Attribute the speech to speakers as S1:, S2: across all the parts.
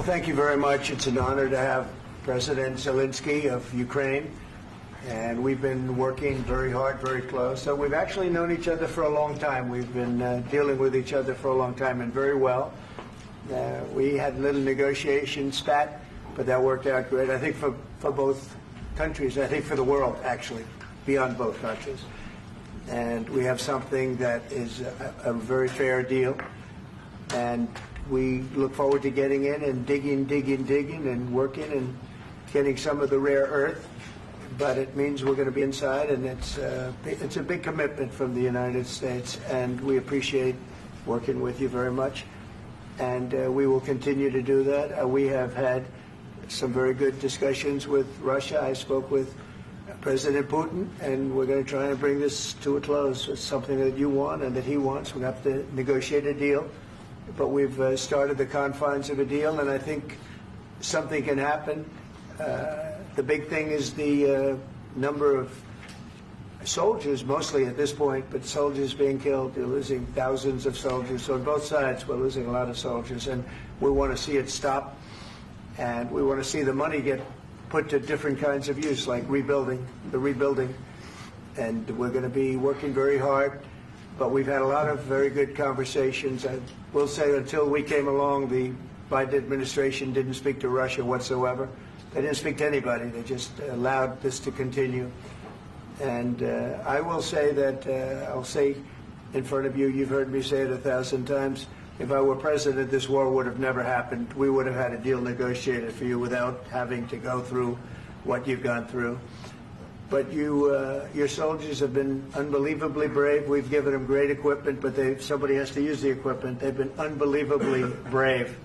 S1: Well, thank you very much. It's an honor to have President Zelensky of Ukraine, and we've been working very hard, very close. So we've actually known each other for a long time. We've been dealing with each other for a long time, and very well. We had a little negotiation spat, but that worked out great. I think for both countries, I think for the world, actually, beyond both countries. And we have something that is a very fair deal. And we look forward to getting in and digging and working and getting some of the rare earth. But it means we're going to be inside, and it's a big commitment from the United States, and we appreciate working with you very much. And we will continue to do that. We have had some very good discussions with Russia. I spoke with President Putin, and we're going to try and bring this to a close. It's something that you want and that he wants. We have to negotiate a deal. But we've started the confines of a deal, and I think something can happen. The big thing is the number of soldiers, mostly at this point, but soldiers being killed. They're losing thousands of soldiers. So on both sides, we're losing a lot of soldiers, and we want to see it stop. And we want to see the money get put to different kinds of use, like rebuilding. And we're going to be working very hard. But we've had a lot of very good conversations. I will say until we came along, the Biden administration didn't speak to Russia whatsoever. They didn't speak to anybody. They just allowed this to continue. And I will say that, I'll say in front of you, you've heard me say it 1,000 times, if I were president, this war would have never happened. We would have had a deal negotiated for you without having to go through what you've gone through. But your soldiers have been unbelievably brave. We've given them great equipment, but somebody has to use the equipment. They've been unbelievably brave,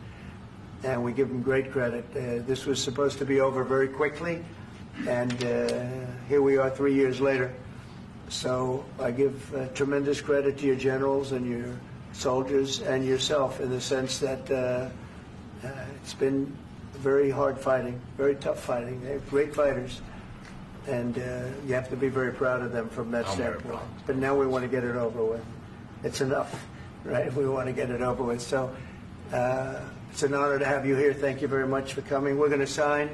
S1: and we give them great credit. This was supposed to be over very quickly, and here we are 3 years later. So I give tremendous credit to your generals and your soldiers and yourself in the sense that it's been very hard fighting, very tough fighting. They're great fighters. And you have to be very proud of them from that standpoint. But now we want to get it over with. It's enough, right? We want to get it over with. So it's an honor to have you here. Thank you very much for coming. We're going to sign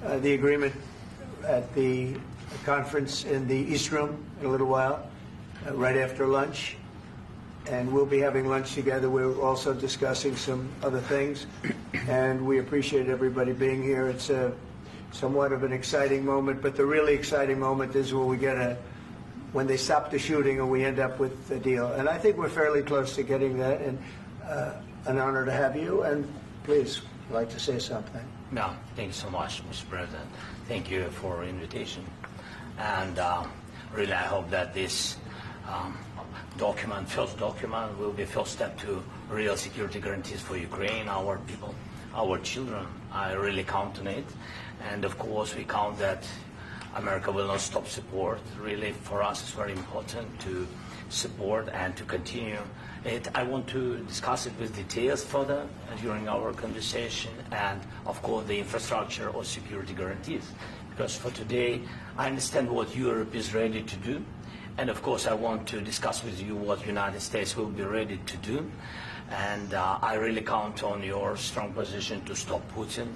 S1: the agreement at the conference in the East Room in a little while, right after lunch. And we'll be having lunch together. We're also discussing some other things. And we appreciate everybody being here. It's somewhat of an exciting moment, but the really exciting moment is when they stop the shooting and we end up with a deal. And I think we're fairly close to getting that, and an honor to have you. And please, I'd like to say something.
S2: No, thank you so much, Mr. President. Thank you for the invitation. And really, I hope that this first document, will be first step to real security guarantees for Ukraine, our people, our children. I really count on it. And of course, we count that America will not stop support. Really, for us, it's very important to support and to continue it. I want to discuss it with details further during our conversation, and of course, the infrastructure or security guarantees. Because for today, I understand what Europe is ready to do. And of course, I want to discuss with you what the United States will be ready to do. And I really count on your strong position to stop Putin.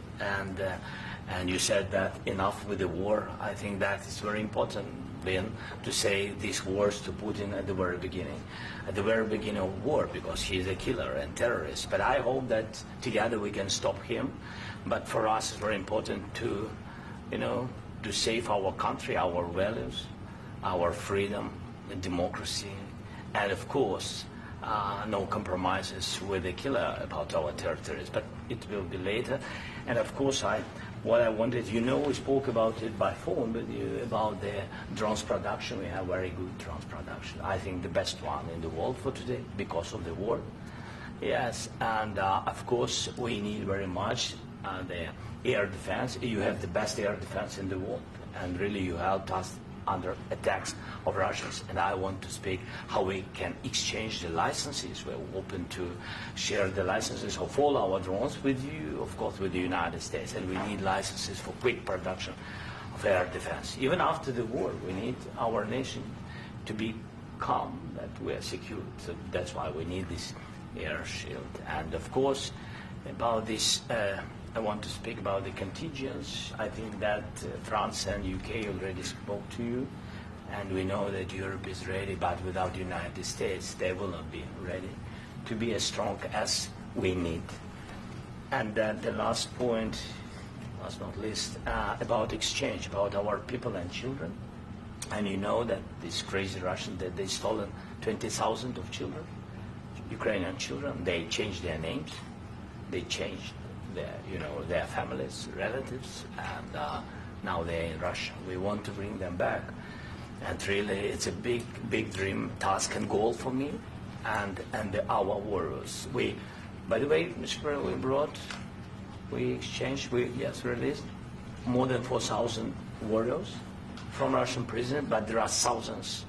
S2: And you said that enough with the war. I think that is very important, Ben, to say these words to Putin at the very beginning of war, because he's a killer and terrorist. But I hope that together we can stop him. But for us, it's very important to, to save our country, our values, our freedom, and democracy, and of course, no compromises with the killer about our territories. But it will be later. And of course, what I wanted, we spoke about it by phone with you about the drones production. We have very good drones production. I think the best one in the world for today because of the war. Yes, and of course, we need very much the air defense. You have the best air defense in the world, and really you helped us under attacks of Russians. And I want to speak how we can exchange the licenses. We're open to share the licenses of all our drones with you, of course, with the United States. And we need licenses for quick production of air defense. Even after the war, we need our nation to be calm, that we are secure. So that's why we need this air shield. And of course, about this I want to speak about the contingents. I think that France and UK already spoke to you, and we know that Europe is ready, but without the United States, they will not be ready to be as strong as we need. And the last point, last not least, about exchange, about our people and children. And you know that these crazy Russians, that they stolen 20,000 of children, Ukrainian children. They changed their names, they changed their families, relatives, and now they're in Russia. We want to bring them back, and really, it's a big dream, task, and goal for me, and our warriors. By the way, Mr. President, we exchanged, released more than 4,000 warriors from Russian prison, but there are thousands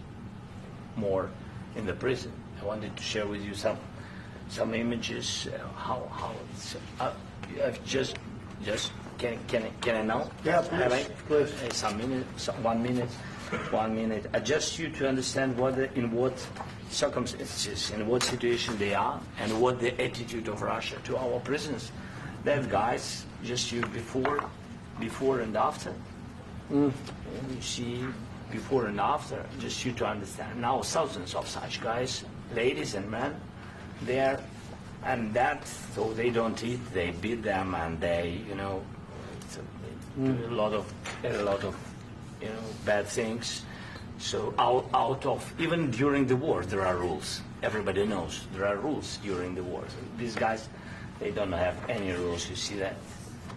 S2: more in the prison. I wanted to share with you some images. How it's just can I now?
S1: Yeah, please.
S2: One minute. Just you to understand in what circumstances, in what situation they are, and what the attitude of Russia to our prisoners. They have guys, just you before and after. You see before and after, just you to understand. Now thousands of such guys, ladies and men, there, and that, so they don't eat, they beat them, and they, do a lot of bad things. So out of, even during the war, there are rules. Everybody knows there are rules during the war. So these guys, they don't have any rules. You see that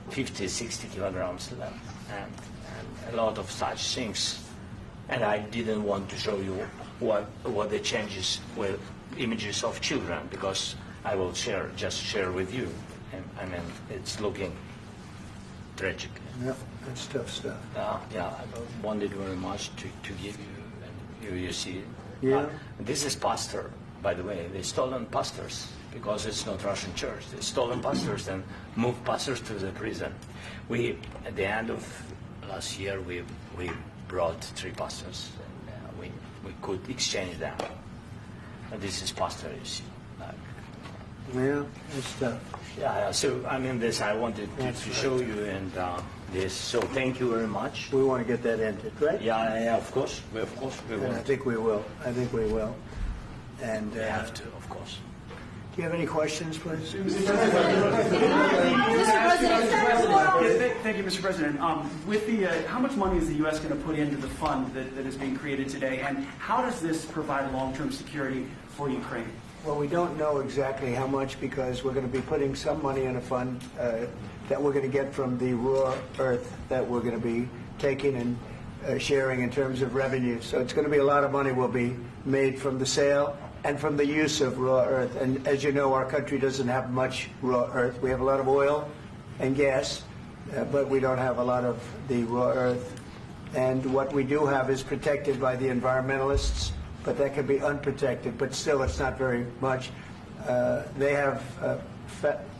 S2: 50, 60 kilograms left, and a lot of such things. And I didn't want to show you what the changes with images of children, because I will just share with you. And I mean, it's looking tragic.
S1: Yeah, that's tough stuff.
S2: I wanted very much to give you, and you see.
S1: Yeah.
S2: This is pastor, by the way. They stolen pastors because it's not Russian church. They stolen pastors and moved pastors to the prison. At the end of last year, we brought 3 pastors, and we could exchange them. And this is pastor, you see.
S1: Yeah, that's tough.
S2: Yeah. So I mean, this I wanted to show you, and this. So thank you very much.
S1: We want to get that ended, right?
S2: Yeah. Of course, we
S1: And
S2: will.
S1: I think we will. And
S2: We have to, of course.
S1: do you have any questions, please?
S3: Thank you, Mr. President. With the, how much money is the U.S. going to put into the fund that is being created today, and how does this provide long-term security for Ukraine?
S1: Well, we don't know exactly how much, because we're going to be putting some money in a fund that we're going to get from the raw earth that we're going to be taking and sharing in terms of revenue. So it's going to be a lot of money will be made from the sale and from the use of raw earth. And as you know, our country doesn't have much raw earth. We have a lot of oil and gas, but we don't have a lot of the raw earth. And what we do have is protected by the environmentalists, but that can be unprotected, but still it's not very much. They have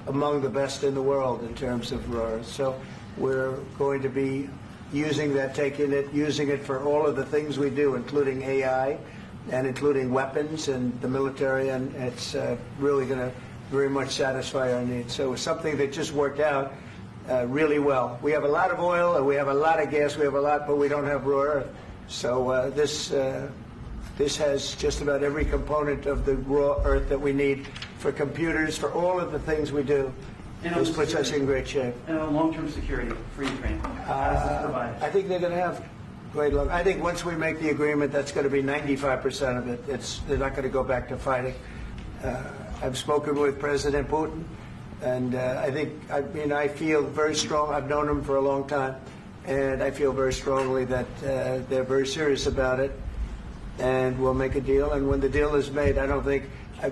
S1: among the best in the world in terms of raw earth. So we're going to be using that, using it for all of the things we do, including AI and including weapons and the military, and it's really going to very much satisfy our needs. So it's something that just worked out really well. We have a lot of oil and we have a lot of gas, but we don't have raw earth. So this has just about every component of the raw earth that we need for computers, for all of the things we do. This puts us in great shape.
S3: And on long-term security for Ukraine, how does this provide?
S1: I think they're going to have great luck. I think once we make the agreement, that's going to be 95% of it. They're not going to go back to fighting. I've spoken with President Putin, and I feel very strong. I've known him for a long time, and I feel very strongly that they're very serious about it. And we'll make a deal. And when the deal is made, I don't think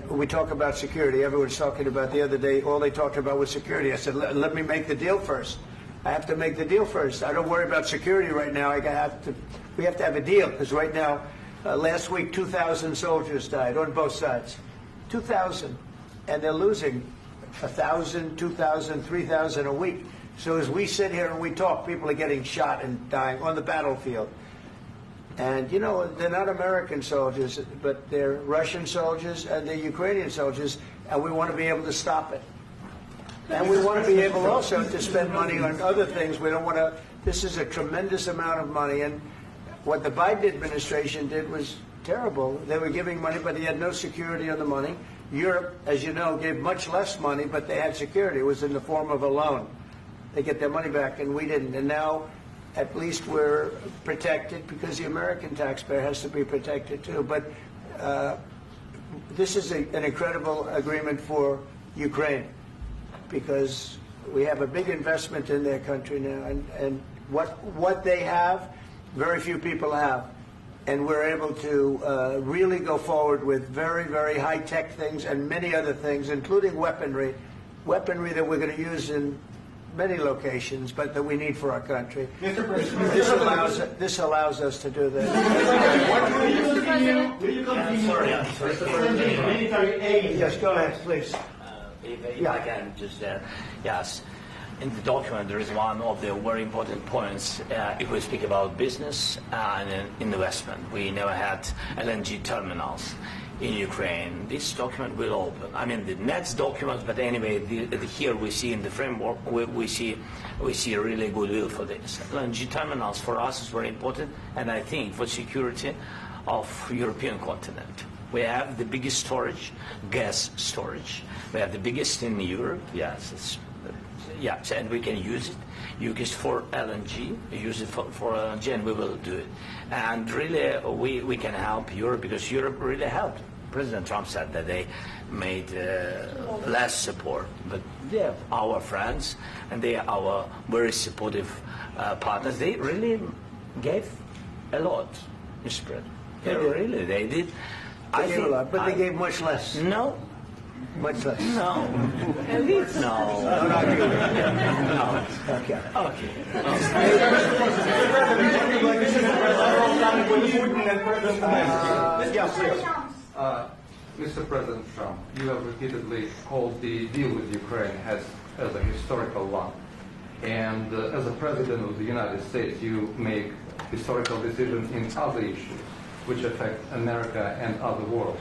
S1: we talk about security. Everyone's talking about the other day. All they talked about was security. I said, let me make the deal first. I have to make the deal first. I don't worry about security right now. We have to have a deal, because right now, last week, 2,000 soldiers died on both sides. 2,000, and they're losing 1,000, 2,000, 3,000 a week. So as we sit here and we talk, people are getting shot and dying on the battlefield. And, they're not American soldiers, but they're Russian soldiers and they're Ukrainian soldiers, and we want to be able to stop it. And we want to be able also to spend money on other things. We don't want to, this is a tremendous amount of money. And what the Biden administration did was terrible. They were giving money, but they had no security on the money. Europe, as you know, gave much less money, but they had security. It was in the form of a loan. They get their money back, and we didn't. And now, at least we're protected because the American taxpayer has to be protected too. But this is an incredible agreement for Ukraine because we have a big investment in their country now, and what they have, very few people have. And we're able to really go forward with very, very high-tech things and many other things, including weaponry that we're going to use in many locations, but that we need for our country.
S4: Mr. President,
S1: This allows us to do that.
S4: will you continue
S2: Sorry.
S4: sending military aid?
S1: Yes, go ahead, please.
S2: If I can just yes. In the document, there is one of the very important points. If we speak about business and investment, we never had LNG terminals in Ukraine. This document will open. I mean, the next document, but anyway, here we see in the framework, we see really goodwill for this. LNG terminals for us is very important, and I think for security of European continent. We have the biggest storage, gas storage. We have the biggest in Europe. Yes, yes, and we can use it. Use it for LNG. Use it for LNG, and we will do it. And really, we can help Europe because Europe really helped. President Trump said that they made less support, but they are our friends and they are our very supportive partners. They really gave a lot, Mr. President. They did.
S1: They gave a lot, but they gave much less.
S2: No.
S1: Much less.
S2: No. No.
S1: No. Okay.
S5: Mr. President Trump, you have repeatedly called the deal with Ukraine as a historical one. And as a President of the United States, you make historical decisions in other issues which affect America and other world.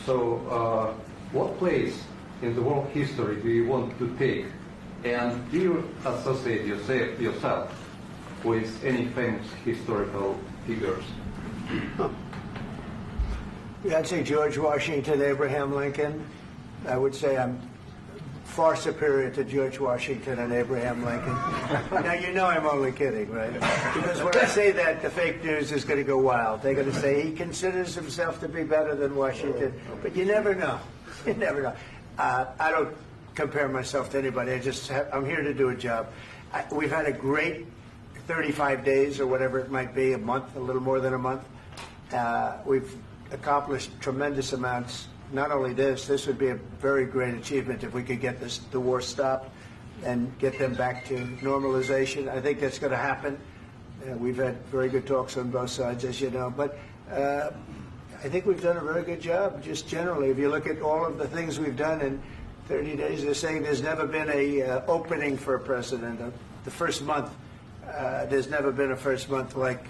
S5: So what place in the world history do you want to take? And do you associate yourself with any famous historical figures?
S1: Yeah, I'd say George Washington, Abraham Lincoln. I would say I'm far superior to George Washington and Abraham Lincoln. Now, you know I'm only kidding, right? Because when I say that, the fake news is going to go wild. They're going to say he considers himself to be better than Washington. But you never know. You never know. I don't compare myself to anybody. I'm here to do a job. We've had a great 35 days or whatever it might be, a month, a little more than a month. We've accomplished tremendous amounts. Not only this would be a very great achievement if we could get the war stopped and get them back to normalization. I think that's going to happen. We've had very good talks on both sides, as you know. But I think we've done a very good job, just generally. If you look at all of the things we've done in 30 days, they're saying there's never been a opening for a president. The first month, there's never been a first month like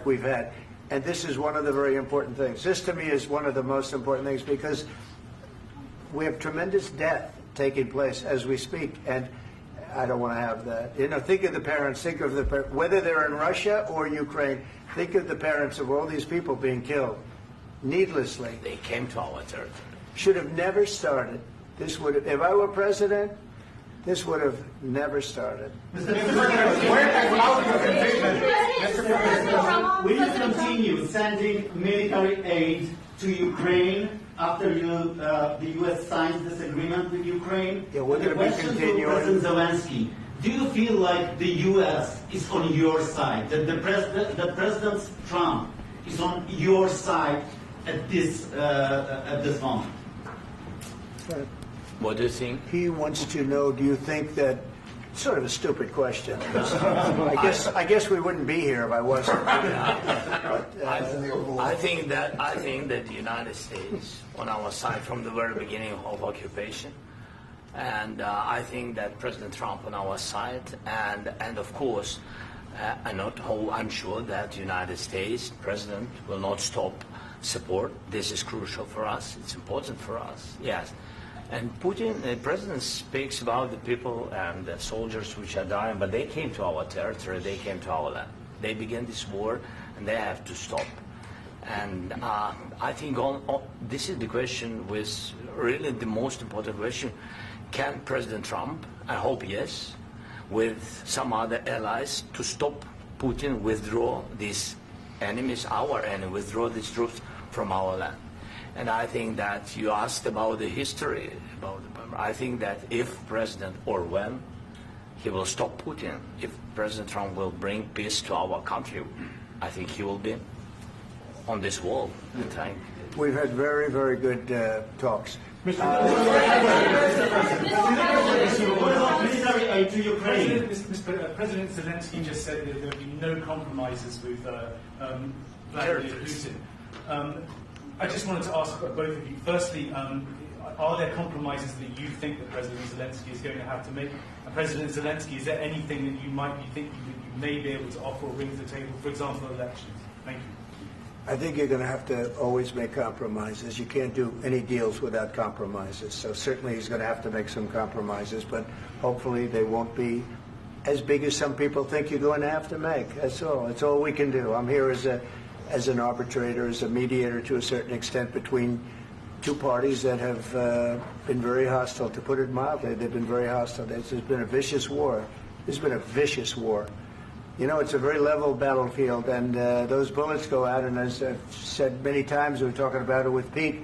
S1: we've had. And this is one of the very important things. This, to me, is one of the most important things because we have tremendous death taking place as we speak, and I don't want to have that. You know, think of the parents, whether they're in Russia or Ukraine, think of the parents of all these people being killed needlessly.
S2: They came to our territory.
S1: Should have never started. This would have, if I were president, this would have never started.
S4: Mr. President, will you continue sending military aid to Ukraine after the U.S. signs this agreement with Ukraine?
S1: Yeah, we're going to be continuing.
S4: President Zelensky, do you feel like the U.S. is on your side, that the President Trump is on your side at this moment?
S2: What do you think?
S1: He wants to know, do you think that, sort of a stupid question. I guess we wouldn't be here if I wasn't.
S2: I think that the United States on our side from the very beginning of occupation, and I think that President Trump on our side, and of course, I'm sure that the United States President will not stop support. This is crucial for us. It's important for us. Yes. And Putin, the president speaks about the people and the soldiers which are dying, but they came to our territory, they came to our land. They began this war, and they have to stop. And I think this is the question, with really the most important question. Can President Trump, I hope yes, with some other allies, to stop Putin, withdraw these enemies, our enemy, withdraw these troops from our land? And I think that you asked about the history, I think that if President, or when, he will stop Putin, if President Trump will bring peace to our country, I think he will be on this wall.
S1: We've had very, very good talks.
S4: Military aid to Ukraine.
S6: President Zelensky just said that there would be no compromises with Vladimir Putin. I just wanted to ask both of you, firstly, are there compromises that you think that President Zelensky is going to have to make? And President Zelensky, is there anything that you might be thinking that you may be able to offer or bring to the table, for example, elections? Thank you.
S1: I think you're going to have to always make compromises. You can't do any deals without compromises. So certainly he's going to have to make some compromises, but hopefully they won't be as big as some people think you're going to have to make. That's all. That's all we can do. I'm here as an arbitrator, as a mediator to a certain extent between two parties that have been very hostile, to put it mildly. They've been very hostile. There's been a vicious war. There's been a vicious war. You know, it's a very level battlefield, and those bullets go out, and as I've said many times, we were talking about it with Pete,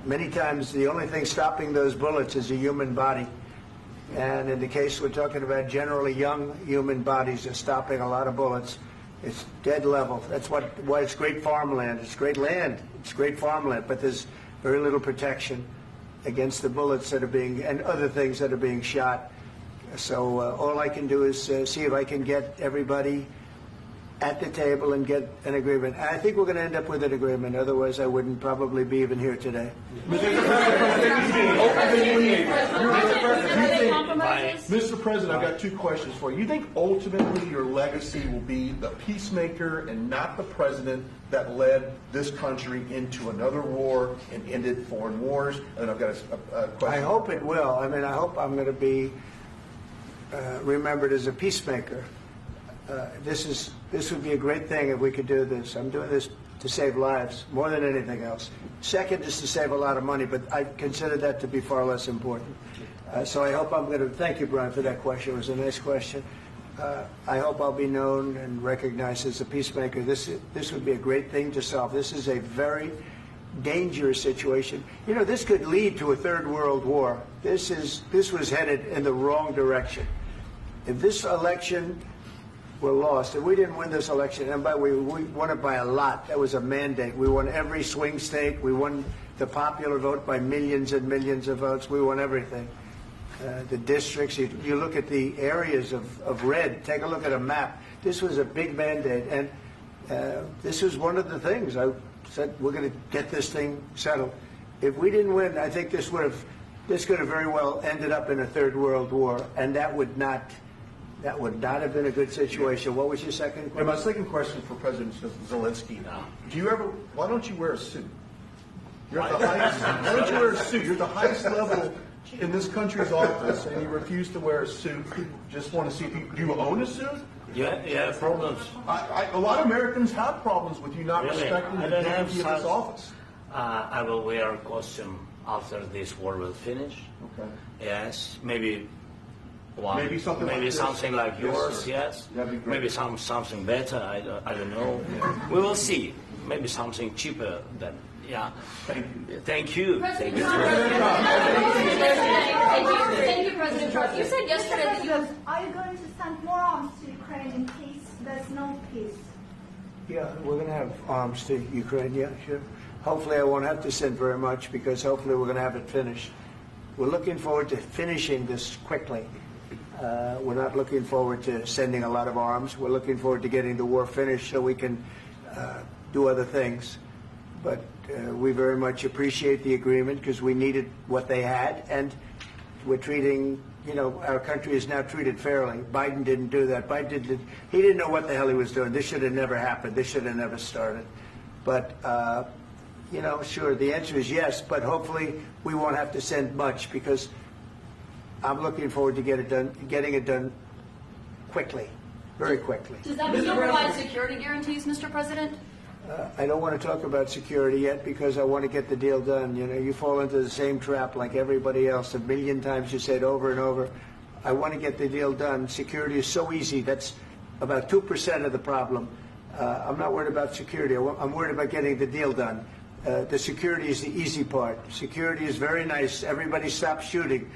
S1: many times the only thing stopping those bullets is a human body. And in the case we're talking about, generally young human bodies are stopping a lot of bullets. It's dead level. That's why it's great farmland. It's great land. It's great farmland, but there's very little protection against the bullets that are being, and other things that are being shot. So all I can do is see if I can get everybody at the table and get an agreement. I think we're going to end up with an agreement. Otherwise, I wouldn't probably be even here today.
S7: Mr. President, I've got two questions for you. You think ultimately your legacy will be the peacemaker and not the president that led this country into another war and ended foreign wars? And I've got a question.
S1: I hope it will. I mean, I hope I'm going to be remembered as a peacemaker. This would be a great thing if we could do this. I'm doing this to save lives more than anything else. Second is to save a lot of money, but I consider that to be far less important. So I hope I'm going to thank you, Brian, for that question. It was a nice question. I hope I'll be known and recognized as a peacemaker. This would be a great thing to solve. This is a very dangerous situation. You know, this could lead to a third world war. This was headed in the wrong direction. If this election were lost, if we didn't win this election, and by we won it by a lot, that was a mandate. We won every swing state. We won the popular vote by millions and millions of votes. We won everything. The districts, you look at the areas of red, take a look at a map. This was a big mandate, and this was one of the things. I said, we're going to get this thing settled. If we didn't win, I think this could have very well ended up in a third world war, and that would not have been a good situation. What was your second question?
S7: And my second question for President Zelensky: why don't you wear a suit? You're at the highest. Why don't you wear a suit? You're at the highest level in this country's office, and you refuse to wear a suit. Just want to see if do you own a suit?
S2: Yeah, problems.
S7: A lot of Americans have problems with you not respecting the dignity of this office.
S2: I will wear a costume after this war will finish.
S7: Okay.
S2: Yes, maybe one.
S7: Maybe something like this.
S2: Something like yours. Yes.
S7: That'd be great.
S2: Maybe something better. I don't know. Yeah. We will see. Maybe something cheaper than. Yeah.
S7: Thank you.
S2: Thank you.
S8: President Trump. Thank you, President Trump. You said yesterday that
S9: are you going to send more arms to Ukraine in case there's no peace?
S1: Yeah, we're going to have arms to Ukraine. Yeah, sure. Hopefully I won't have to send very much, because hopefully we're going to have it finished. We're looking forward to finishing this quickly. We're not looking forward to sending a lot of arms. We're looking forward to getting the war finished so we can do other things. But we very much appreciate the agreement, because we needed what they had, and we're treating, our country is now treated fairly. Biden didn't do that. He didn't know what the hell he was doing. This should have never happened. This should have never started. But sure, the answer is yes, but hopefully we won't have to send much because I'm looking forward to getting it done quickly, very quickly.
S8: Does that still provide security guarantees, Mr. President?
S1: I don't want to talk about security yet because I want to get the deal done. You fall into the same trap like everybody else. 1 million times you say it over and over. I want to get the deal done. Security is so easy. That's about 2% of the problem. I'm not worried about security. I'm worried about getting the deal done. The security is the easy part. Security is very nice. Everybody stops shooting.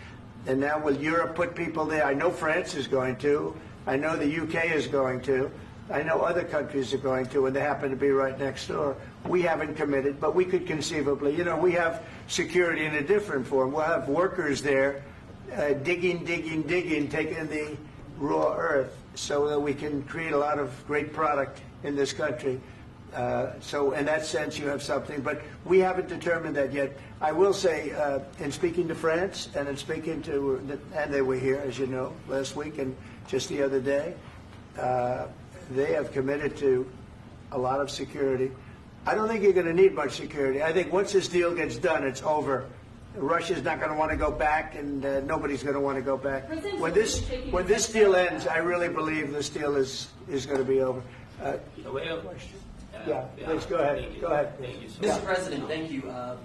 S1: And now will Europe put people there? I know France is going to. I know the UK is going to. I know other countries are going to, and they happen to be right next door. We haven't committed, but we could conceivably. We have security in a different form. We'll have workers there digging, taking the raw earth so that we can create a lot of great product in this country. So in that sense, you have something, but we haven't determined that yet. I will say, in speaking to France and in speaking to, and they were here, as you know, last week and just the other day, they have committed to a lot of security. I don't think you're going to need much security. I think once this deal gets done, it's over. Russia's not going to want to go back, and nobody's going to want to go back. When this deal ends, I really believe this deal is going to be over. Question? Yeah, please go ahead. Go ahead.
S10: Mr. President, thank you.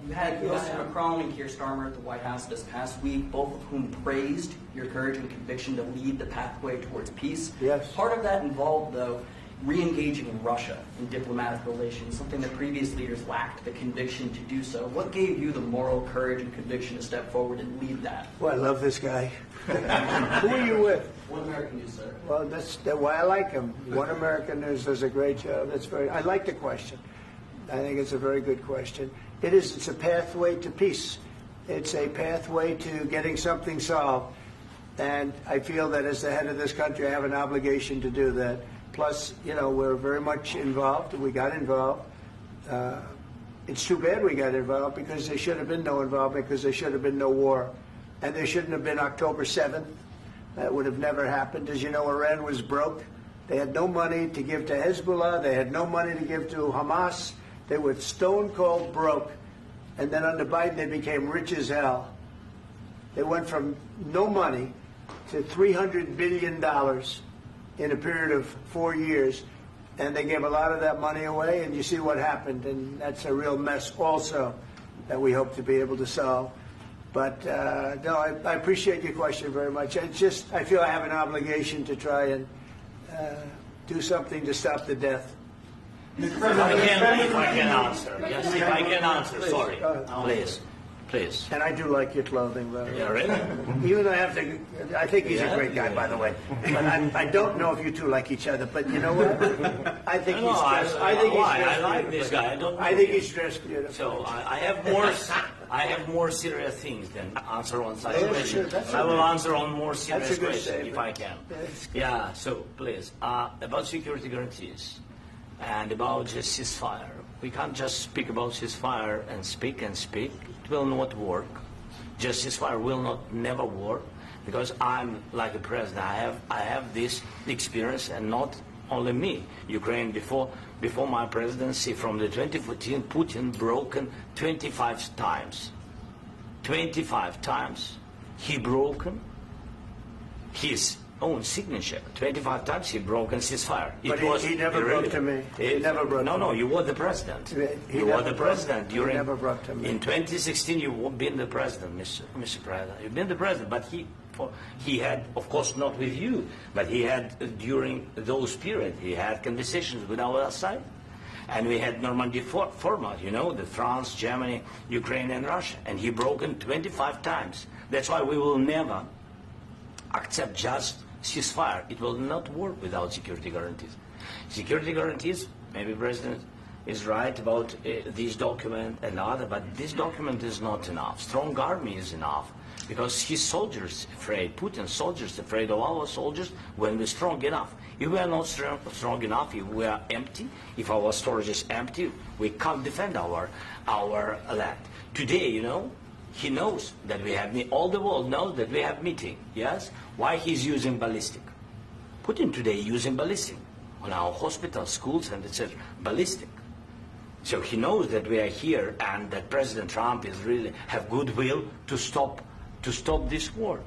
S10: You had Mr. Macron and Keir Starmer at the White House this past week, both of whom praised your courage and conviction to lead the pathway towards peace.
S1: Yes.
S10: Part of that involved, though, re-engaging Russia in diplomatic relations, something that previous leaders lacked the conviction to do so. What gave you the moral courage and conviction to step forward and lead that?
S1: Well, I love this guy. Who are you with?
S10: One American News, sir.
S1: Well, that's why I like him. One American News does a great job. I like the question. I think it's a very good question. It's a pathway to peace. It's a pathway to getting something solved. And I feel that as the head of this country, I have an obligation to do that. Plus, we're very much involved. We got involved. It's too bad we got involved because there should have been no involvement because there should have been no war. And there shouldn't have been October 7th. That would have never happened. As you know, Iran was broke. They had no money to give to Hezbollah. They had no money to give to Hamas. They were stone cold broke. And then under Biden, they became rich as hell. They went from no money to $300 billion in a period of 4 years. And they gave a lot of that money away. And you see what happened. And that's a real mess also that we hope to be able to solve. But no, I appreciate your question very much. I feel I have an obligation to try and do something to stop the death.
S2: If I can answer. Yes, if I can answer. Sorry. Please.
S1: And I do like your clothing, by the way.
S2: Yeah, really?
S1: Even though I think he's a great guy, by the way. But I don't know if you two like each other. But you know what? I think he's dressed.
S2: I like this guy.
S1: I think he's dressed beautiful.
S2: So I have more serious things than answer on such question.
S1: Sure,
S2: I will answer on more serious questions
S1: statement.
S2: if I can. Yeah. So please, about security guarantees and about just ceasefire. We can't just speak about ceasefire and speak. It will not work. Just ceasefire will never work because I'm like the president. I have this experience, and not only me. Ukraine before my presidency, from the 2014, Putin broken 25 times. 25 times he broken his own signature. 25 times he broken ceasefire.
S1: But he never broke to me. He never broke to me.
S2: No, you were the president. You were the president during.
S1: He never broke to me.
S2: In 2016, you've been the president, Mr. President. You've been the president, but he had, of course, not with you, but he had during those periods. He had conversations with our side, and we had Normandy format. The France, Germany, Ukraine, and Russia, and he broken 25 times. That's why we will never accept just ceasefire. It will not work without security guarantees. Security guarantees, maybe President is right about this document and other, but this document is not enough. Strong army is enough because his soldiers afraid, Putin's soldiers afraid of our soldiers when we're strong enough. If we are not strong enough, if we are empty, if our storage is empty, we can't defend our land. Today, he knows that we have, all the world knows that we have meeting, yes? Why he's using ballistic? Putin today using ballistic on our hospitals, schools, and etc. Ballistic. So he knows that we are here and that President Trump is really have goodwill to stop this war.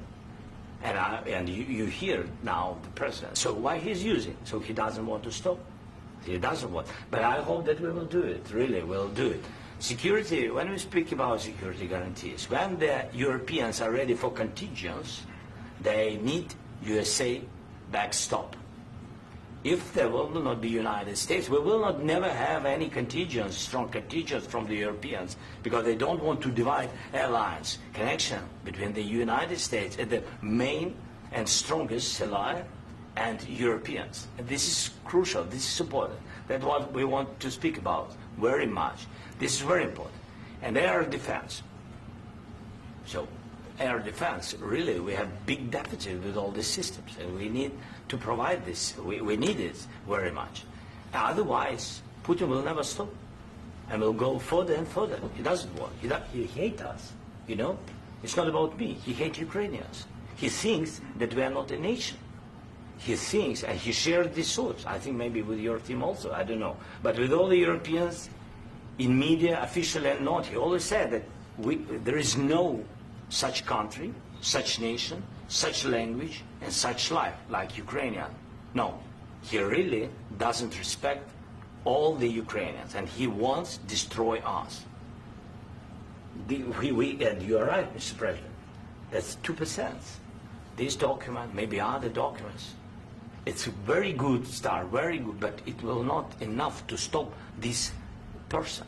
S2: And you hear now the president. So why he's using? So he doesn't want to stop. He doesn't want. But I hope that we will do it. Really, we'll do it. Security. When we speak about security guarantees, when the Europeans are ready for contingents, they need USA backstop. If there will not be United States, we will not never have any contingents, strong contingents from the Europeans, because they don't want to divide alliance, connection between the United States and the main and strongest ally and Europeans. And this is crucial, this is important. That's what we want to speak about very much. This is very important. And air defense. So air defense, really, we have big deficit with all these systems, and we need to provide this. We need it very much. Otherwise, Putin will never stop, and will go further and further. He doesn't want. He hates us, you know? It's not about me. He hates Ukrainians. He thinks that we are not a nation. He thinks, and he shared these thoughts, I think maybe with your team also, I don't know. But with all the Europeans, in media, officially and not, he always said that there is no such country, such nation, such language, and such life like Ukrainian. No, he really doesn't respect all the Ukrainians, and he wants to destroy us. And you are right, Mr. President. That's 2%. This document, maybe other documents, it's a very good start, very good, but it will not enough to stop this person.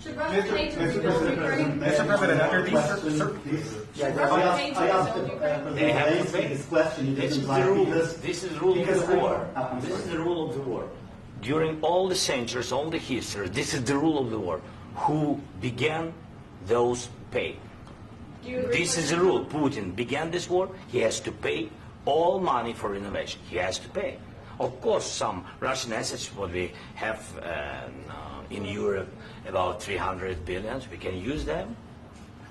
S8: Should Russia pay to rebuild Ukraine?
S3: Mr. President, under these
S8: Should Russia pay to rebuild Ukraine?
S2: They have to pay.
S4: This question.
S2: This is the rule. This is the rule of the war. This is the rule of the war. During all the centuries, all the history, this is the rule of the war. Who began, those pay.
S8: Do you agree
S2: This
S8: with
S2: is the rule. Putin began this war. He has to pay all money for innovation. He has to pay. Of course, some Russian assets, what we have in Europe, about 300 billion, we can use them.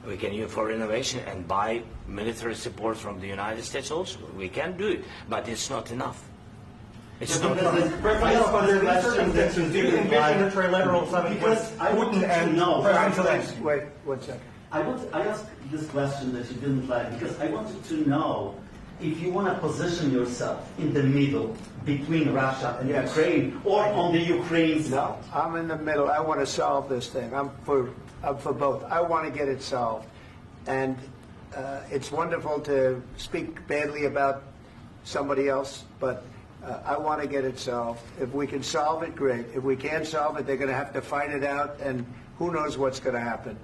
S2: We can use for innovation and buy military support from the United States also. We can do it, but it's not enough. It's not enough.
S4: I
S3: envision a trilateral summit with Putin and President Zelensky?
S1: Wait, 1 second.
S4: I asked this question that you didn't like because I wanted to know if you want to position yourself in the middle between Russia and
S1: Yes.
S4: Ukraine or on the Ukraine side.
S1: No, I'm in the middle. I want to solve this thing. I'm for both. I want to get it solved. And it's wonderful to speak badly about somebody else, but I want to get it solved. If we can solve it, great. If we can't solve it, they're going to have to fight it out, and who knows what's going to happen.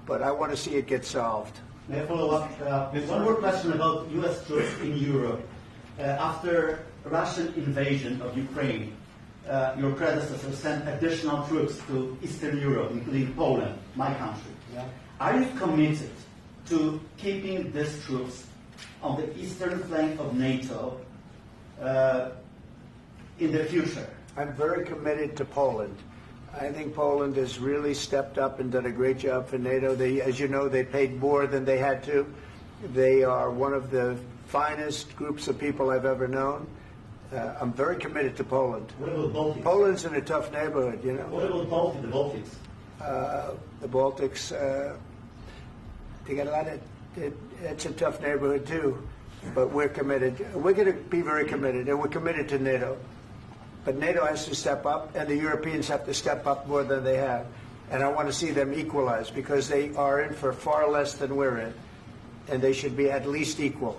S1: But I want to see it get solved.
S4: May I follow up with one more question about U.S. troops in Europe? After Russian invasion of Ukraine, your predecessor sent additional troops to Eastern Europe, including Poland, my country.
S1: Yeah.
S4: Are you committed to keeping these troops on the eastern flank of NATO in the future?
S1: I'm very committed to Poland. I think Poland has really stepped up and done a great job for NATO. They, as you know, they paid more than they had to. They are one of the finest groups of people I've ever known. I'm very committed to Poland.
S4: What about Baltics?
S1: Poland's in a tough neighborhood, you know.
S4: What about the Baltics?
S1: The Baltics, they got a lot of, it's a tough neighborhood too, but we're committed. We're going to be very committed, and we're committed to NATO. But NATO has to step up, and the Europeans have to step up more than they have. And I want to see them equalize, because they are in for far less than we're in, and they should be at least equal.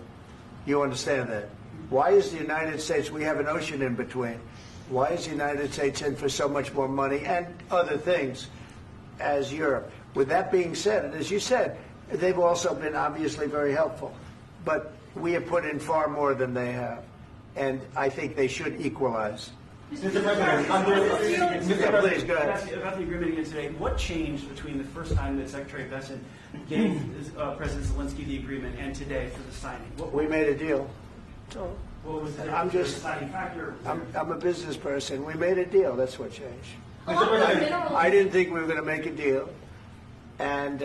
S1: You understand that? Why is the United States, we have an ocean in between, why is the United States in for so much more money and other things as Europe? With that being said, and as you said, they've also been obviously very helpful. But we have put in far more than they have, and I think they should equalize.
S3: Mr. President,
S1: Please, go ahead.
S3: about the agreement again today, what changed between the first time that Secretary Bessent gave President Zelensky the agreement and today for the signing?
S1: We made a deal.
S3: What was the
S1: I'm just,
S3: deciding factor?
S1: I'm a business person. We made a deal. That's what changed.
S8: Along with minerals.
S1: I didn't think we were going to make a deal, and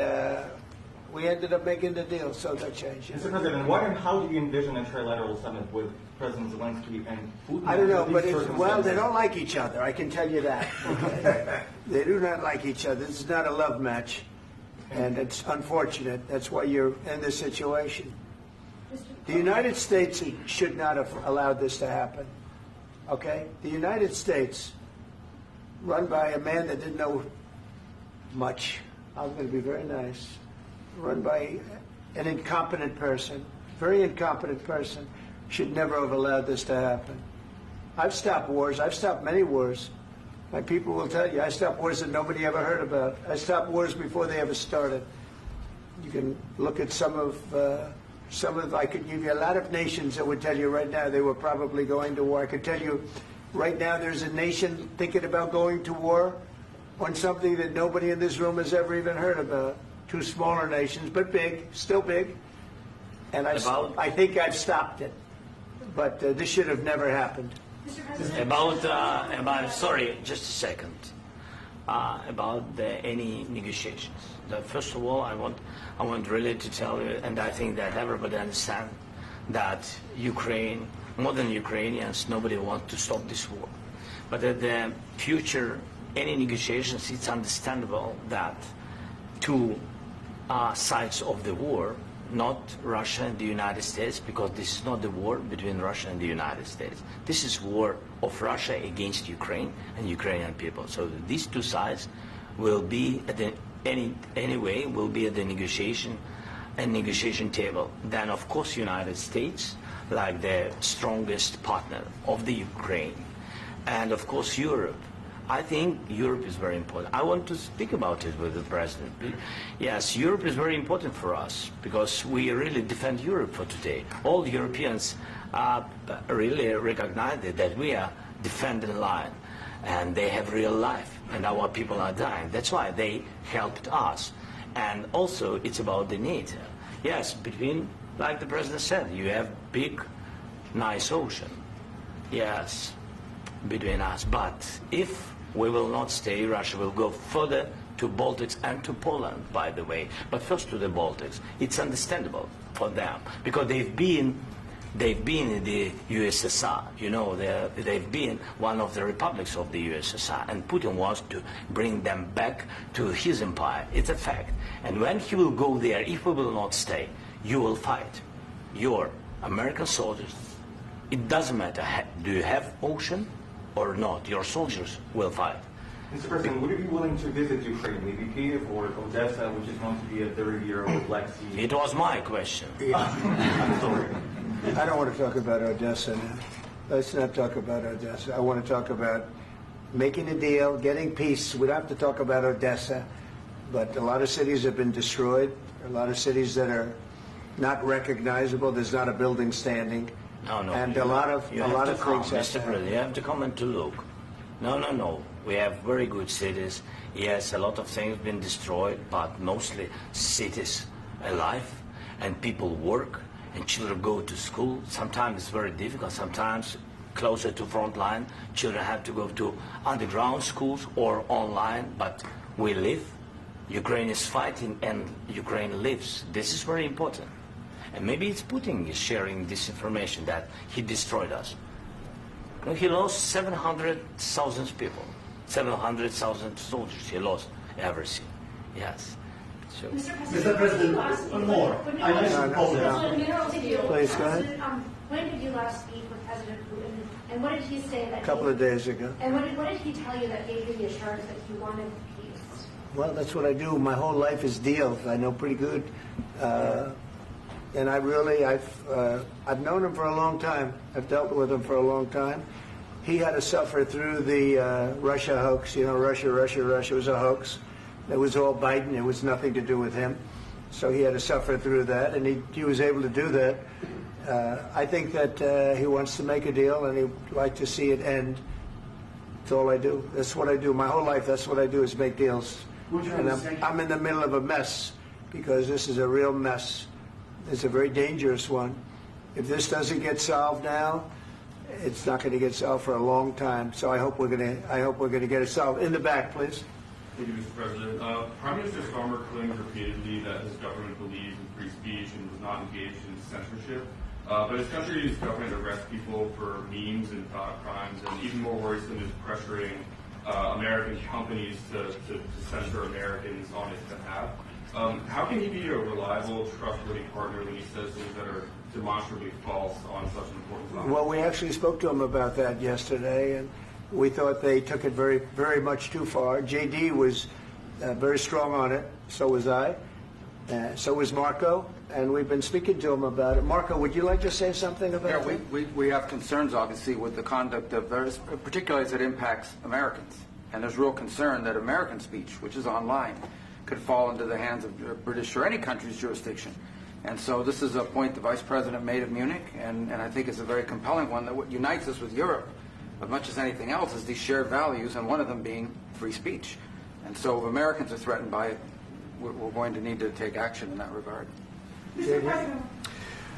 S1: We ended up making the deal, so that changed.
S11: Mr. President, what and how do you envision a trilateral summit with President Zelensky and Putin?
S1: I don't know, but
S11: These
S1: well, they
S11: circumstances?
S1: don't like each other. I can tell you that. Okay? They do not like each other. This is not a love match, and it's unfortunate. That's why you're in this situation. The United States should not have allowed this to happen. Okay? The United States, run by a man that didn't know much. I'm going to be very nice. Run by an incompetent person, very incompetent person, should never have allowed this to happen. I've stopped wars. I've stopped many wars. My people will tell you, I stopped wars that nobody ever heard about. I stopped wars before they ever started. You can look at some of, I could give you a lot of nations that would tell you right now they were probably going to war. I could tell you right now there's a nation thinking about going to war on something that nobody in this room has ever even heard about. Two smaller nations, but big, still big. And I think I've stopped it. But this should have never happened.
S2: Sorry, just a second. About any negotiations. First of all, I want really to tell you, and I think that everybody understands that Ukraine, more than Ukrainians, nobody wants to stop this war. But at the future, any negotiations, it's understandable that two sides of the war, not Russia and the United States, because this is not the war between Russia and the United States. This is war of Russia against Ukraine and Ukrainian people. So these two sides will be at the anyway will be at the negotiation table. Then of course United States, like the strongest partner of the Ukraine, and of course Europe. I think Europe is very important. I want to speak about it with the President. Yes, Europe is very important for us because we really defend Europe for today. All Europeans really recognize that we are defending line and they have real life and our people are dying. That's why they helped us. And also it's about the NATO. Yes, between, like the President said, you have big, nice ocean. Yes, between us. But if we will not stay, Russia will go further to Baltics and to Poland, by the way. But first to the Baltics. It's understandable for them because they've been in the USSR. You know, they've been one of the republics of the USSR, and Putin wants to bring them back to his empire. It's a fact. And when he will go there, if we will not stay, you will fight. Your American soldiers, it doesn't matter, do you have ocean or not, your soldiers will fight.
S11: Mr. President, would you be willing to visit Ukraine, maybe Kiev or Odessa, which is known to be at the riviera or Black Sea?
S2: It was my question.
S11: I'm sorry.
S1: I don't want to talk about Odessa now. Let's not talk about Odessa. I want to talk about making a deal, getting peace. We don't have to talk about Odessa, but a lot of cities have been destroyed. A lot of cities that are not recognizable. There's not a building standing.
S2: No.
S1: And a lot of things have
S2: Mr. President, you have to come and to look. No. We have very good cities. Yes, a lot of things have been destroyed, but mostly cities alive, and people work, and children go to school. Sometimes it's very difficult. Sometimes closer to front line, children have to go to underground schools or online, but we live. Ukraine is fighting, and Ukraine lives. This is very important. And maybe it's Putin is sharing this information that he destroyed us. You know, he lost 700,000 people, 700,000 soldiers. He lost everything. Yes. So.
S4: Mr. President, one more. I mentioned Poland.
S1: Please, go ahead.
S12: When did you last speak with President Putin, and what did he say that?
S1: A couple of days ago.
S12: And what did he tell you that gave you the assurance that he wanted peace?
S1: Well, that's what I do. My whole life is deals. I know pretty good. And I've known him for a long time. I've dealt with him for a long time. He had to suffer through the Russia hoax. You know, Russia was a hoax. It was all Biden. It was nothing to do with him. So he had to suffer through that, and he was able to do that. I think that he wants to make a deal, and he'd like to see it end. That's all I do. That's what I do. My whole life, that's what I do is make deals. And I'm in the middle of a mess because this is a real mess. It's a very dangerous one. If this doesn't get solved now, it's not going to get solved for a long time. So I hope we're going to get it solved. In the back, please.
S13: Thank you, Mr. President. Prime Minister Starmer claimed repeatedly that his government believes in free speech and was not engaged in censorship. But his country's government arrests people for memes and thought crimes, and even more worrisome is pressuring American companies to censor Americans on his behalf. How can he be a reliable, trustworthy partner when he says things that are demonstrably false on such an important topic?
S1: Well, we actually spoke to him about that yesterday, and we thought they took it very, very much too far. JD was very strong on it. So was I. So was Marco. And we've been speaking to him about it. Marco, would you like to say something about that?
S14: We have concerns, obviously, with the conduct of those, particularly as it impacts Americans. And there's real concern that American speech, which is online, could fall into the hands of British or any country's jurisdiction. And so this is a point the Vice President made of Munich, and I think it's a very compelling one, that what unites us with Europe, as much as anything else, is these shared values, and one of them being free speech. And so if Americans are threatened by it, we're going to need to take action in that regard.
S12: Mr. President.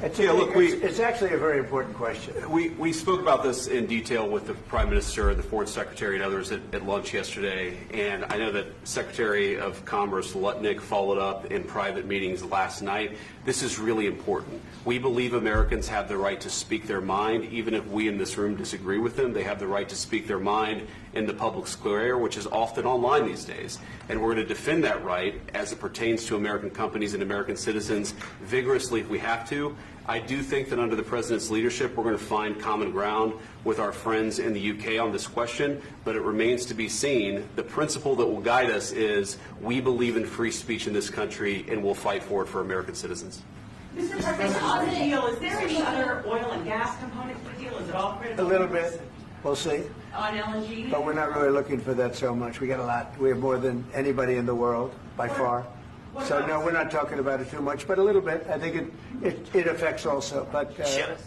S1: It's actually a very important question.
S15: We spoke about this in detail with the Prime Minister, the Foreign Secretary, and others at lunch yesterday, and I know that Secretary of Commerce Lutnick followed up in private meetings last night. This is really important. We believe Americans have the right to speak their mind, even if we in this room disagree with them. They have the right to speak their mind in the public square, which is often online these days. And we're going to defend that right as it pertains to American companies and American citizens vigorously if we have to. I do think that under the President's leadership, we're going to find common ground with our friends in the UK on this question, but it remains to be seen. The principle that will guide us is we believe in free speech in this country, and we'll fight for it for American citizens.
S12: Mr. President, on the deal, is there any other oil and gas component to the deal? Is it all critical?
S1: A little bit. We'll see.
S12: On LNG?
S1: But we're not really looking for that so much. We got a lot. We have more than anybody in the world, by far. So no, we're not talking about it too much, but a little bit. I think it affects also, but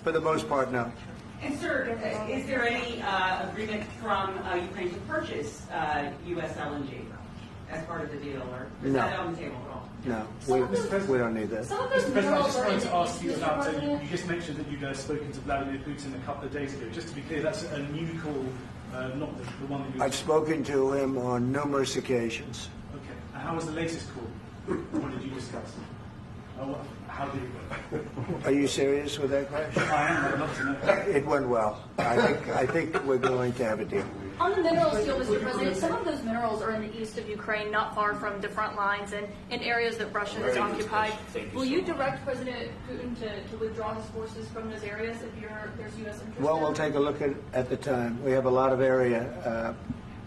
S1: for the most part, no.
S12: And sir, is there any agreement from Ukraine to purchase U.S. LNG as part of the deal, or is that on the table at all?
S1: No, we don't need that.
S6: Mr. President, I just wanted to ask you about, you just mentioned that you'd spoken to Vladimir Putin a couple of days ago. Just to be clear, that's a new call, not the one that you...
S1: I've spoken to him on numerous occasions.
S6: Okay. And how was the latest call? What did you discuss? How did it go?
S1: Are you serious with that question?
S6: I am. I'd love to know.
S1: It went well. I think we're going to have a deal.
S16: On the minerals deal, Mr. President, some of those minerals are in the east of Ukraine, not far from the front lines and in areas that Russia has occupied. Will you direct President Putin to withdraw his forces from those areas if there's U.S. interest?
S1: Well, we'll take a look at the time. We have a lot of area.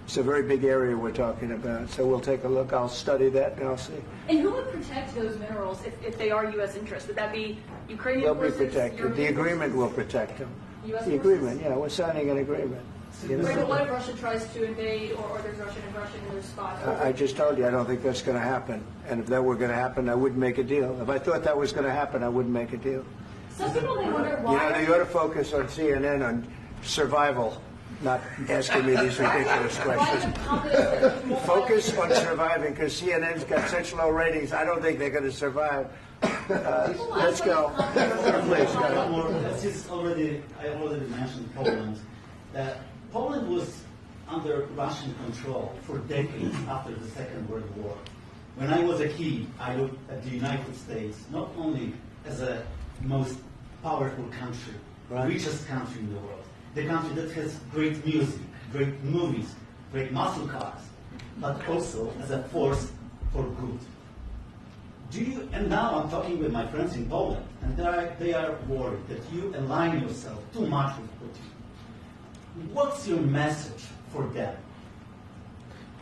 S1: It's a very big area we're talking about, so we'll take a look. I'll study that and I'll see.
S16: And who would protect those minerals if they are U.S. interests? Would that be Ukrainian
S1: They'll
S16: forces?
S1: be protected. The agreement will protect them.
S16: US
S1: the agreement, yeah, we're signing an agreement.
S16: Right, but what if Russia tries to invade or there's Russian aggression in those spots?
S1: I just told you I don't think that's going to happen. And if that were going to happen, I wouldn't make a deal. If I thought that was going to happen, I wouldn't make a deal.
S16: Some people may wonder why.
S1: You ought to focus on CNN on survival, not asking me these ridiculous questions. Focus on surviving, because CNN's got such low ratings. I don't think they're going to survive. Let's go. Please, go.
S4: I already mentioned Poland. Poland was under Russian control for decades after the Second World War. When I was a kid, I looked at the United States not only as a most powerful country, richest country in the world, the country that has great music, great movies, great muscle cars, but also as a force for good. And now I'm talking with my friends in Poland, and they are worried that you align yourself too much with Putin. What's your message for them?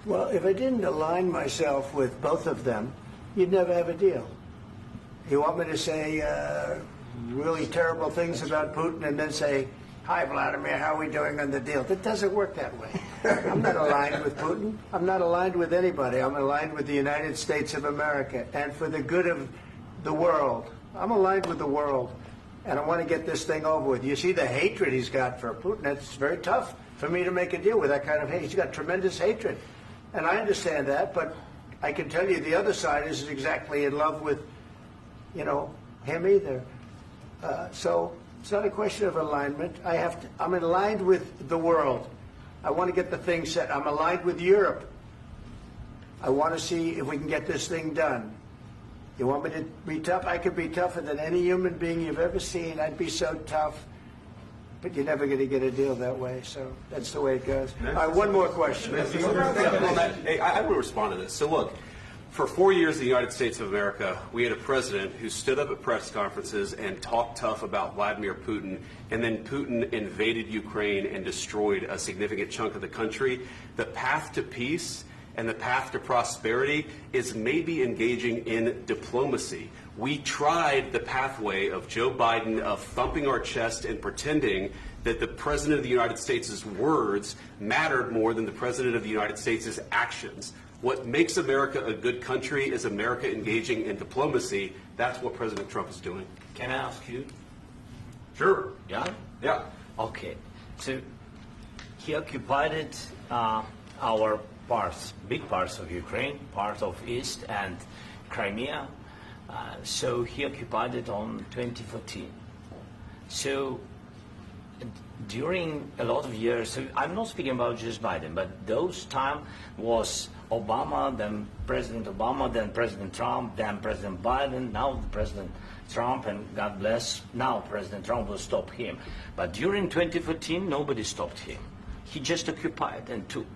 S1: Well, if I didn't align myself with both of them, you'd never have a deal. You want me to say really terrible things about Putin and then say, "Hi, Vladimir, how are we doing on the deal?" That doesn't work that way. I'm not aligned with Putin. I'm not aligned with anybody. I'm aligned with the United States of America and for the good of the world. I'm aligned with the world, and I want to get this thing over with. You see the hatred he's got for Putin. It's very tough for me to make a deal with that kind of hate. He's got tremendous hatred, and I understand that, but I can tell you the other side isn't exactly in love with, him either. So it's not a question of alignment. I'm aligned with the world. I want to get the thing set. I'm aligned with Europe. I want to see if we can get this thing done. You want me to be tough? I could be tougher than any human being you've ever seen. I'd be so tough. But you're never going to get a deal that way, so that's the way it goes. All right, one more question.
S15: Hey, I want to respond to this. So look, for 4 years in the United States of America, we had a president who stood up at press conferences and talked tough about Vladimir Putin, and then Putin invaded Ukraine and destroyed a significant chunk of the country. The path to peace and the path to prosperity is maybe engaging in diplomacy. We tried the pathway of Joe Biden of thumping our chest and pretending that the President of the United States' words mattered more than the President of the United States' actions. What makes America a good country is America engaging in diplomacy. That's what President Trump is doing.
S2: Can I ask you?
S15: Sure.
S2: Yeah?
S15: Yeah.
S2: Okay. So he occupied our parts, big parts of Ukraine, part of East and Crimea. So he occupied it on 2014. So during a lot of years, so I'm not speaking about just Biden, but those time was Obama, then President Obama, then President Trump, then President Biden, now President Trump, and God bless, now President Trump will stop him. But during 2014, nobody stopped him. He just occupied and took.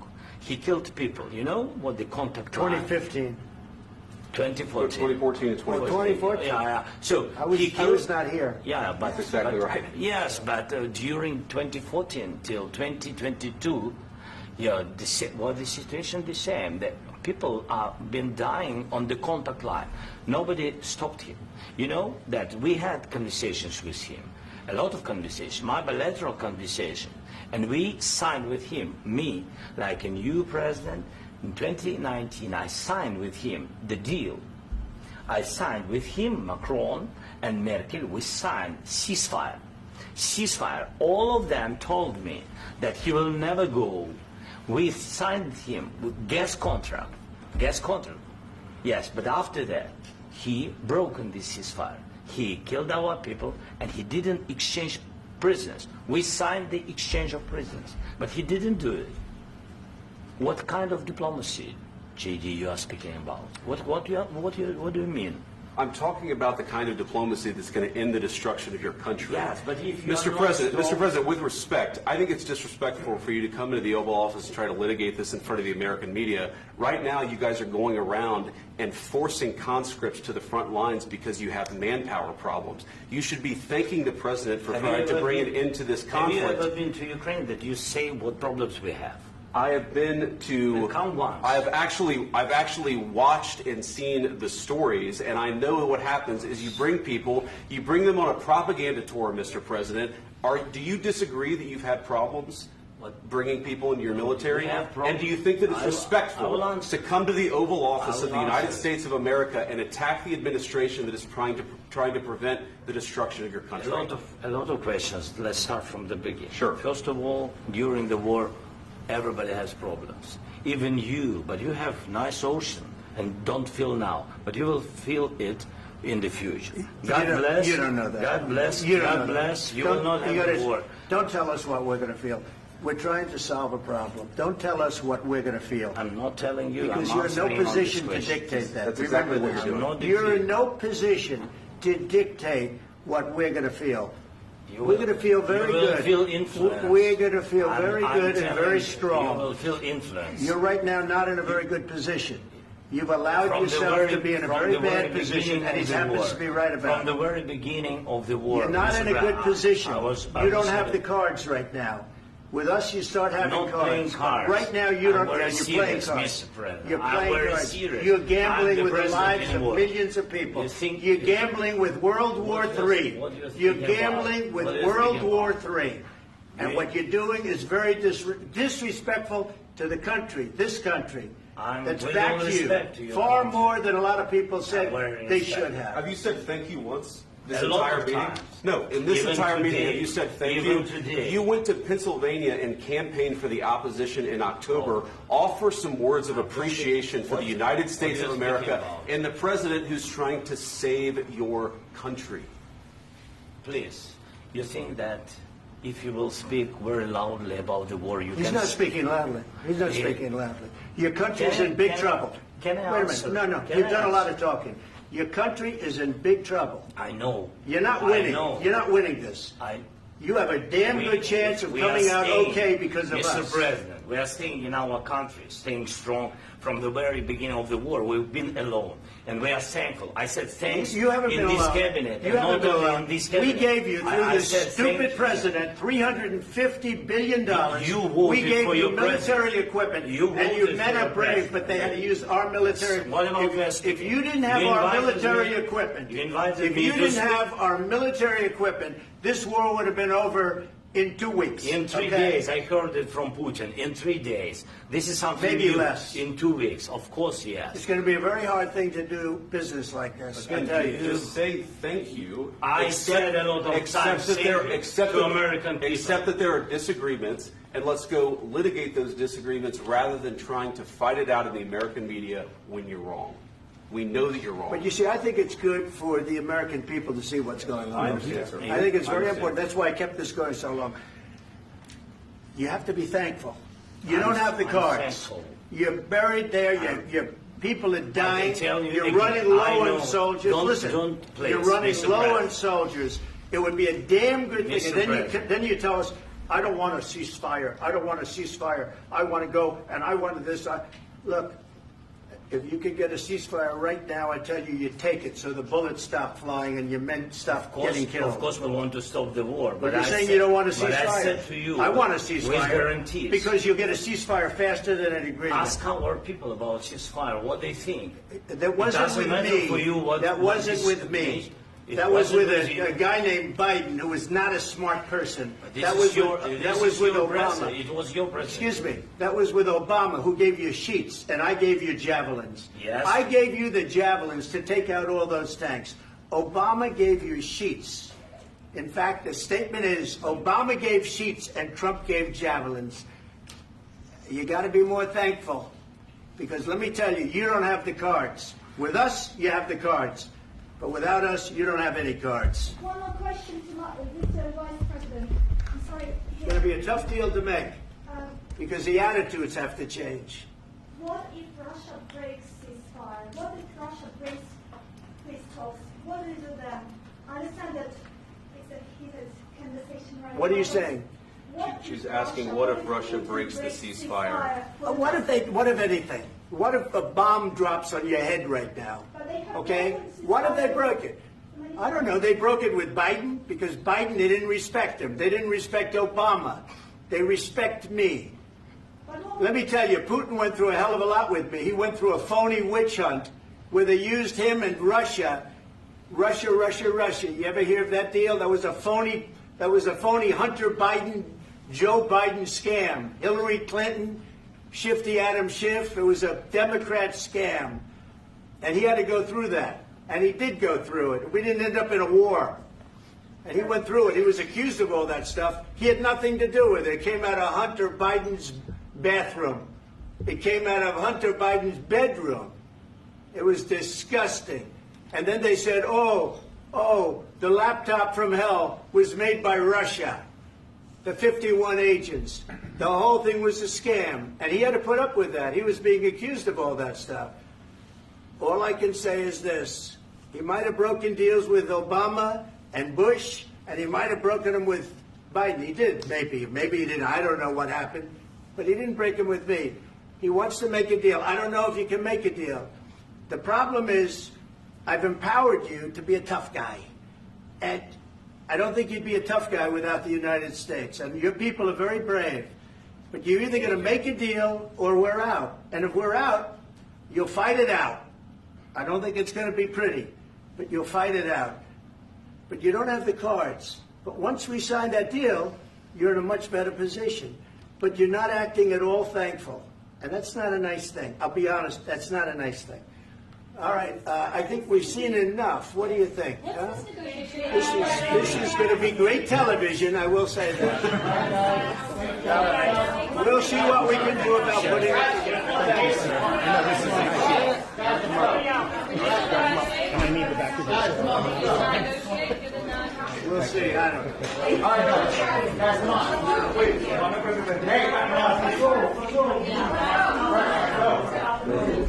S2: He killed people. You know what the contact
S1: 2015.
S2: 2014.
S15: 2014 and 2014.
S1: 2014.
S2: Yeah. So
S1: I was not here.
S2: Yeah, but
S15: that's exactly right.
S2: Yes, but during 2014 till 2022, yeah, the situation the same. That people have been dying on the contact line. Nobody stopped him. You know that we had conversations with him, a lot of conversations, my bilateral conversation, and we signed with him. Me, like a new president. In 2019, I signed with him the deal. I signed with him, Macron and Merkel, we signed ceasefire. Ceasefire. All of them told me that he will never go. We signed him with gas contract. Gas contract. Yes, but after that, he broken this ceasefire. He killed our people and he didn't exchange prisoners. We signed the exchange of prisoners, but he didn't do it. What kind of diplomacy, JD, you are speaking about? What do you mean?
S15: I'm talking about the kind of diplomacy that's going to end the destruction of your country.
S2: Yes, but if you
S15: Mr. President, with respect, I think it's disrespectful for you to come into the Oval Office and try to litigate this in front of the American media. Right now, you guys are going around and forcing conscripts to the front lines because you have manpower problems. You should be thanking the President for trying to bring it into this conflict.
S2: Have you ever been to Ukraine that you say what problems we have?
S15: I have been to.
S2: Count once.
S15: I've actually watched and seen the stories, and I know what happens is you bring people, you bring them on a propaganda tour, Mr. President. Do you disagree that you've had problems bringing people into your military? And do you think that it's respectful to come to the Oval Office of the United States of America and attack the administration that is trying to prevent the destruction of your country?
S2: A lot of questions. Let's start from the beginning.
S15: Sure.
S2: First of all, during the war, everybody has problems. Even you, but you have nice ocean and don't feel now, but you will feel it in the future. God bless.
S1: You don't know that.
S2: God bless.
S1: You don't
S2: God
S1: know
S2: bless.
S1: that.
S2: You will not have a war.
S1: Don't tell us what we're going to feel. We're trying to solve a problem. Don't tell us what we're going to feel.
S2: I'm not telling you.
S1: Because
S2: I'm
S1: you're in no
S2: answering on
S1: position
S2: this
S1: to
S2: question.
S1: dictate that.
S15: That's exactly what you're doing.
S1: You're in no position to dictate what we're going to feel. We're going to feel very good.
S2: Feel influence.
S1: We're going to feel very good and very strong.
S2: You will feel influence.
S1: You're right now not in a very good position. You've allowed yourself to be in a very bad position, and he happens to be right about it.
S2: From the very beginning of the war.
S1: You're not in a good position. You don't have the
S2: the
S1: cards right now. With us, you start having
S2: not playing cards.
S1: Right now, you don't.
S2: You're
S1: playing
S2: serious,
S1: cards.
S2: Mr. President.
S1: You're
S2: I'm
S1: playing
S2: very
S1: cards.
S2: serious.
S1: You're gambling
S2: I'm
S1: with the
S2: president
S1: lives of
S2: anymore.
S1: millions of people.
S2: You're
S1: gambling with World War III. You're gambling with World War III. And what you're doing is very disrespectful to the country, this country, that's backed you far more than a lot of people said they should have.
S15: Have you said thank you once? This
S2: A lot
S15: entire
S2: of
S15: meeting?
S2: times.
S15: No, in this
S2: Even
S15: entire
S2: today.
S15: meeting, have you said thank
S2: Even
S15: you?
S2: today.
S15: You went to Pennsylvania and campaigned for the opposition in October. Offer some words of appreciation for the United States of America and the president who's trying to save your country.
S2: Please, you think that if you will speak very loudly about the war, you
S1: He's
S2: can...
S1: not speaking loudly. He's not speaking loudly. Your country's in big trouble.
S2: Can I
S1: Wait a
S2: answer?
S1: minute. No.
S2: Can
S1: You've
S2: I
S1: done a lot of
S2: answer?
S1: talking. Your country is in big trouble.
S2: I know.
S1: You're not
S2: I
S1: winning.
S2: know.
S1: You're not winning this. You have a damn good chance of coming out okay because of
S2: Mr.
S1: us.
S2: President, we are staying in our country, staying strong from the very beginning of the war. We've been alone, and we are thankful. I said thanks
S1: You haven't
S2: in
S1: been
S2: this
S1: alone.
S2: cabinet,
S1: You
S2: and
S1: haven't
S2: not
S1: been
S2: only
S1: alone.
S2: in this
S1: We
S2: cabinet.
S1: gave you, through
S2: I
S1: this
S2: said
S1: stupid
S2: thank you.
S1: president, $350 billion.
S2: You voted
S1: we gave
S2: for
S1: you
S2: your
S1: military
S2: president.
S1: equipment,
S2: You
S1: and you
S2: voted
S1: men
S2: for
S1: are
S2: your
S1: brave,
S2: president.
S1: but they had to use our military.
S2: What about West?
S1: If you didn't have
S2: You
S1: our
S2: invited
S1: military
S2: me-
S1: equipment,
S2: you invited
S1: if
S2: me
S1: you
S2: to
S1: didn't
S2: speak.
S1: have our military equipment, this war would have been over in 2 weeks.
S2: In 3
S1: okay?
S2: days, I heard it from Putin. In 3 days, this is something
S1: Maybe
S2: new.
S1: less.
S2: In 2 weeks, of course, yes.
S1: It's going to be a very hard thing to do business like this. I
S15: Again,
S1: tell you.
S15: just say thank you.
S2: I said a lot of times thank you to American people.
S15: Accept that there are disagreements, and let's go litigate those disagreements rather than trying to fight it out in the American media when you're wrong. We know that you're wrong.
S1: But you see, I think it's good for the American people to see what's going on.
S15: I understand, sir.
S1: I think it's
S15: I
S1: very
S15: understand.
S1: important. That's why I kept this going so long. You have to be thankful. You don't have the
S2: I'm
S1: cards.
S2: thankful.
S1: You're buried there. Your people are dying.
S2: tell you
S1: You're
S2: again,
S1: running low
S2: I know.
S1: on soldiers.
S2: Don't-
S1: Listen,
S2: don't please,
S1: you're running
S2: Mr.
S1: low on
S2: President.
S1: soldiers. It would be a damn good thing.
S2: Mr.
S1: And then
S2: President.
S1: then you tell us, I don't want a ceasefire. I don't want a ceasefire. I want to go, and I want this. Look, if you could get a ceasefire right now, I tell you, you take it so the bullets stop flying and your men stop getting killed.
S2: Of course, we want to stop the war.
S1: But you're
S2: I
S1: saying
S2: said-
S1: you don't want a ceasefire.
S2: But I said to you,
S1: I want a
S2: with
S1: ceasefire.
S2: guarantees.
S1: Because you'll get a ceasefire faster than an agreement.
S2: Ask our people about ceasefire, what they think.
S1: That wasn't
S2: It doesn't
S1: with
S2: matter
S1: me.
S2: for you what
S1: That
S2: what
S1: wasn't
S2: is-
S1: with me.
S2: It
S1: That was
S2: wasn't
S1: with
S2: with you.
S1: a guy named Biden who was not a smart person.
S2: This
S1: That
S2: is
S1: was
S2: your-
S1: with,
S2: this
S1: that was
S2: is
S1: with
S2: your
S1: Obama.
S2: president. It was your president.
S1: Excuse me. That was with Obama, who gave you sheets, and I gave you javelins.
S2: Yes.
S1: I gave you the javelins to take out all those tanks. Obama gave you sheets. In fact, the statement is Obama gave sheets and Trump gave javelins. You got to be more thankful, because let me tell you, you don't have the cards. With us, you have the cards. But without us, you don't have any cards.
S9: One more question to Mr. Vice President. I'm sorry.
S1: It's going to be a tough deal to make,
S9: Um,
S1: because the attitudes have to change.
S9: What if Russia breaks ceasefire? What if Russia breaks peace talks? What do you do then? I understand that it's a heated conversation right now.
S1: What are you
S9: but
S1: saying?
S9: what if
S15: She's asking, what if Russia breaks the ceasefire?
S1: What if anything? What if a bomb drops on your head right now?
S9: But they have
S1: Okay?
S9: weapons to
S1: What if they
S9: fire.
S1: broke it? I don't know. They broke it with Biden, because Biden, they didn't respect him. They didn't respect Obama. They respect me. Let me tell you, Putin went through a hell of a lot with me. He went through a phony witch hunt where they used him and Russia. Russia. You ever hear of that deal? That was a phony Hunter Biden, Joe Biden scam. Hillary Clinton, Shifty Adam Schiff. It was a Democrat scam. And he had to go through that. And he did go through it. We didn't end up in a war. And he went through it. He was accused of all that stuff. He had nothing to do with it. It came out of Hunter Biden's bathroom. It came out of Hunter Biden's bedroom. It was disgusting. And then they said, oh, the laptop from hell was made by Russia. The 51 agents. The whole thing was a scam. And he had to put up with that. He was being accused of all that stuff. All I can say is this. He might have broken deals with Obama and Bush, and he might have broken them with Biden. He did, maybe. Maybe he didn't. I don't know what happened. But he didn't break them with me. He wants to make a deal. I don't know if you can make a deal. The problem is, I've empowered you to be a tough guy. And I don't think you'd be a tough guy without the United States. And your people are very brave. But you're either going to make a deal or we're out. And if we're out, you'll fight it out. I don't think it's going to be pretty, but you'll fight it out. But you don't have the cards. But once we sign that deal, you're in a much better position. But you're not acting at all thankful. And that's not a nice thing. I'll be honest, that's not a nice thing. All right, I think we've seen enough. What do you think? Huh? This is going to be great television, I will say that. All right. We'll see what we can do about putting it together. Thank you, sir.
S7: I need the back of
S1: We'll see. I don't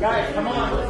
S1: know.
S4: Guys, come on.